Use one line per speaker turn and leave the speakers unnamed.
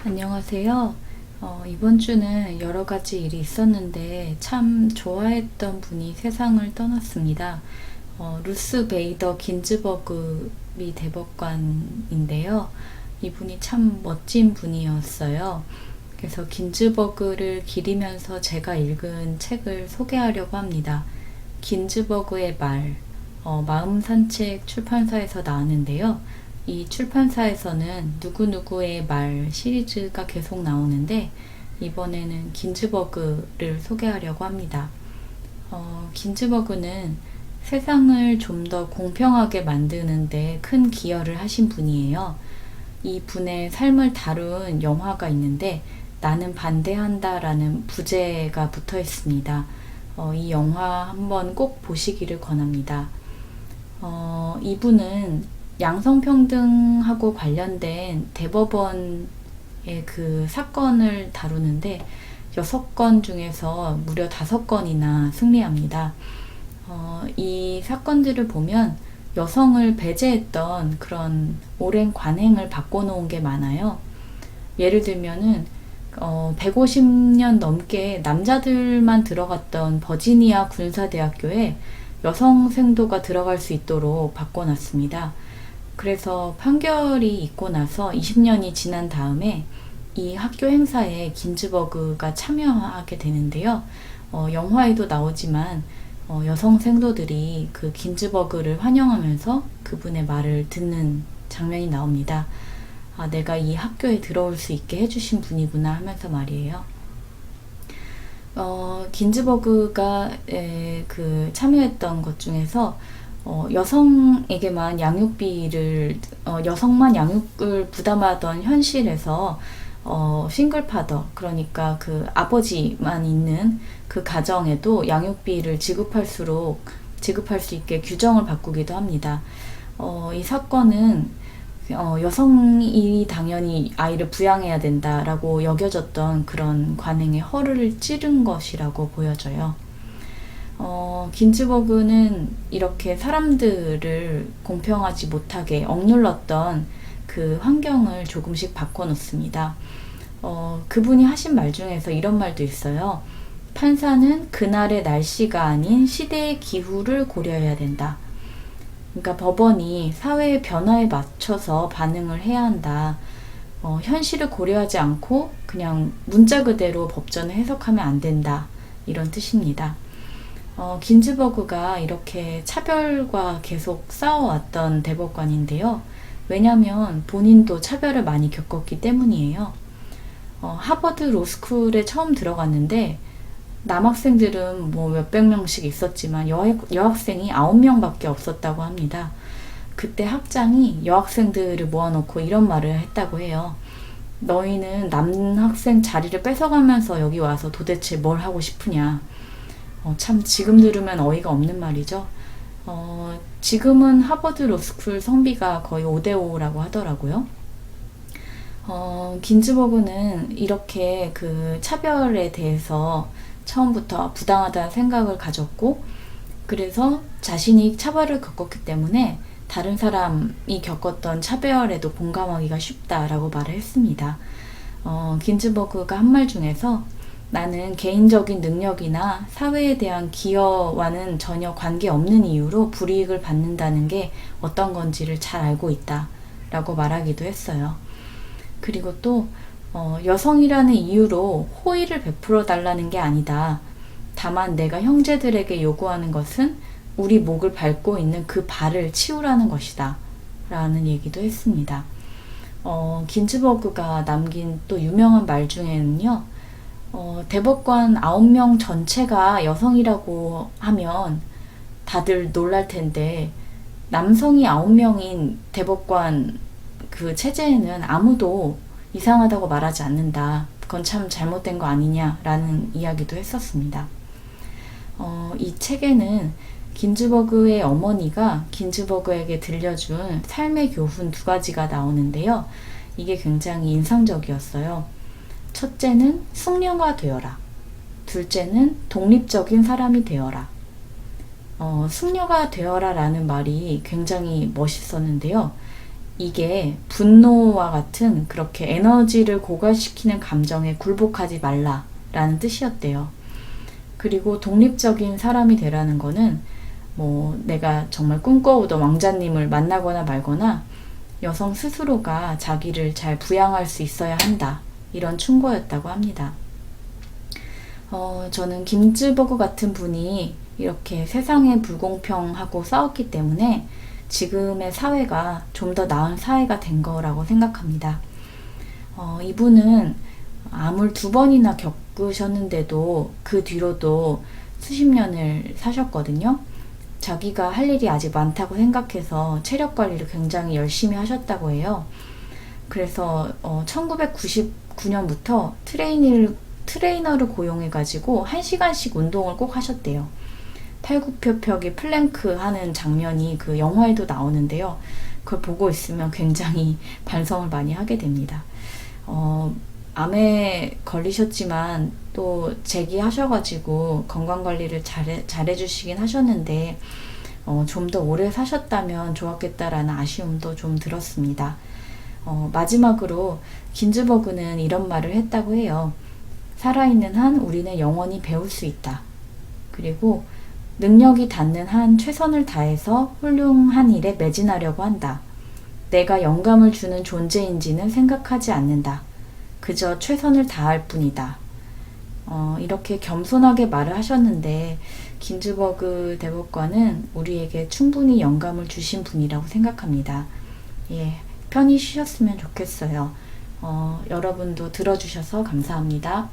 안녕하세요. 이번 주는 여러 가지 일이 있었는데 참 좋아했던 분이 세상을 떠났습니다. 루스 베이더 긴즈버그리 대법관인데요. 이분이 참 멋진 분이었어요. 그래서 긴즈버그를 기리면서 제가 읽은 책을 소개하려고 합니다. 긴즈버그의 말, 마음산책 출판사에서 나왔는데요. 이 출판사에서는 누구누구의 말 시리즈가 계속 나오는데 이번에는 긴즈버그를 소개하려고 합니다. 긴즈버그는 세상을 좀 더 공평하게 만드는데 큰 기여를 하신 분이에요. 이 분의 삶을 다룬 영화가 있는데 나는 반대한다 라는 부제가 붙어 있습니다. 이 영화 한번 꼭 보시기를 권합니다. 이분은 양성평등하고 관련된 대법원의 그 사건을 다루는데 6건 중에서 무려 5건이나 승리합니다. 이 사건들을 보면 여성을 배제했던 그런 오랜 관행을 바꿔놓은 게 많아요. 예를 들면은 150년 넘게 남자들만 들어갔던 버지니아 군사대학교에 여성 생도가 들어갈 수 있도록 바꿔놨습니다. 그래서 판결이 있고 나서 20년이 지난 다음에 이 학교 행사에 긴즈버그가 참여하게 되는데요. 영화에도 나오지만 여성 생도들이 그 긴즈버그를 환영하면서 그분의 말을 듣는 장면이 나옵니다. 아, 내가 이 학교에 들어올 수 있게 해주신 분이구나 하면서 말이에요. 긴즈버그가 그 참여했던 것 중에서 여성에게만 양육비를 여성만 양육을 부담하던 현실에서 싱글파더, 그러니까 그 아버지만 있는 그 가정에도 양육비를 지급할 수 있게 규정을 바꾸기도 합니다. 이 사건은 여성이 당연히 아이를 부양해야 된다라고 여겨졌던 그런 관행에 허를 찌른 것이라고 보여져요. 긴즈버그는 이렇게 사람들을 공평하지 못하게 억눌렀던 그 환경을 조금씩 바꿔놓습니다. 그분이 하신 말 중에서 이런 말도 있어요. 판사는 그날의 날씨가 아닌 시대의 기후를 고려해야 된다. 그러니까 법원이 사회의 변화에 맞춰서 반응을 해야 한다. 현실을 고려하지 않고 그냥 문자 그대로 법전을 해석하면 안 된다. 이런 뜻입니다. 긴즈버그가 이렇게 차별과 계속 싸워왔던 대법관인데요. 왜냐하면 본인도 차별을 많이 겪었기 때문이에요. 하버드 로스쿨에 처음 들어갔는데 남학생들은 뭐 몇백 명씩 있었지만 여학생이 9명밖에 없었다고 합니다. 그때 학장이 여학생들을 모아놓고 이런 말을 했다고 해요. 너희는 남학생 자리를 뺏어가면서 여기 와서 도대체 뭘 하고 싶으냐. 참 지금 들으면 어이가 없는 말이죠. 지금은 하버드 로스쿨 성비가 거의 5대5라고 하더라고요. 긴즈버그는 이렇게 그 차별에 대해서 처음부터 부당하다는 생각을 가졌고, 그래서 자신이 차별을 겪었기 때문에 다른 사람이 겪었던 차별에도 공감하기가 쉽다라고 말을 했습니다. 긴즈버그가 한 말 중에서 나는 개인적인 능력이나 사회에 대한 기여와는 전혀 관계없는 이유로 불이익을 받는다는 게 어떤 건지를 잘 알고 있다 라고 말하기도 했어요. 그리고 또 여성이라는 이유로 호의를 베풀어 달라는 게 아니다. 다만 내가 형제들에게 요구하는 것은 우리 목을 밟고 있는 그 발을 치우라는 것이다 라는 얘기도 했습니다. 긴즈버그가 남긴 또 유명한 말 중에는요, 대법관 9명 전체가 여성이라고 하면 다들 놀랄 텐데 남성이 9명인 대법관 그 체제에는 아무도 이상하다고 말하지 않는다. 그건 참 잘못된 거 아니냐라는 이야기도 했었습니다. 이 책에는 긴즈버그의 어머니가 긴즈버그에게 들려준 삶의 교훈 2가지가 나오는데요. 이게 굉장히 인상적이었어요. 첫째는 숙녀가 되어라. 둘째는 독립적인 사람이 되어라. 숙녀가 되어라 라는 말이 굉장히 멋있었는데요. 이게 분노와 같은 그렇게 에너지를 고갈시키는 감정에 굴복하지 말라라는 뜻이었대요. 그리고 독립적인 사람이 되라는 거는 뭐 내가 정말 꿈꿔오던 왕자님을 만나거나 말거나 여성 스스로가 자기를 잘 부양할 수 있어야 한다. 이런 충고였다고 합니다. 저는 김즈버그 같은 분이 이렇게 세상의 불공평하고 싸웠기 때문에 지금의 사회가 좀 더 나은 사회가 된 거라고 생각합니다. 이분은 암을 2번이나 겪으셨는데도 그 뒤로도 수십 년을 사셨거든요. 자기가 할 일이 아직 많다고 생각해서 체력 관리를 굉장히 열심히 하셨다고 해요. 그래서 1999년부터 트레이너를 고용해가지고 1시간씩 운동을 꼭 하셨대요. 팔굽혀펴기 플랭크 하는 장면이 그 영화에도 나오는데요. 그걸 보고 있으면 굉장히 반성을 많이 하게 됩니다. 암에 걸리셨지만 또 재기하셔가지고 건강관리를 잘해주시긴 하셨는데 좀 더 오래 사셨다면 좋았겠다라는 아쉬움도 좀 들었습니다. 마지막으로 긴즈버그는 이런 말을 했다고 해요. 살아있는 한 우리는 영원히 배울 수 있다. 그리고 능력이 닿는 한 최선을 다해서 훌륭한 일에 매진하려고 한다. 내가 영감을 주는 존재인지는 생각하지 않는다. 그저 최선을 다할 뿐이다. 이렇게 겸손하게 말을 하셨는데 긴즈버그 대법관은 우리에게 충분히 영감을 주신 분이라고 생각합니다. 예, 편히 쉬셨으면 좋겠어요. 여러분도 들어주셔서 감사합니다.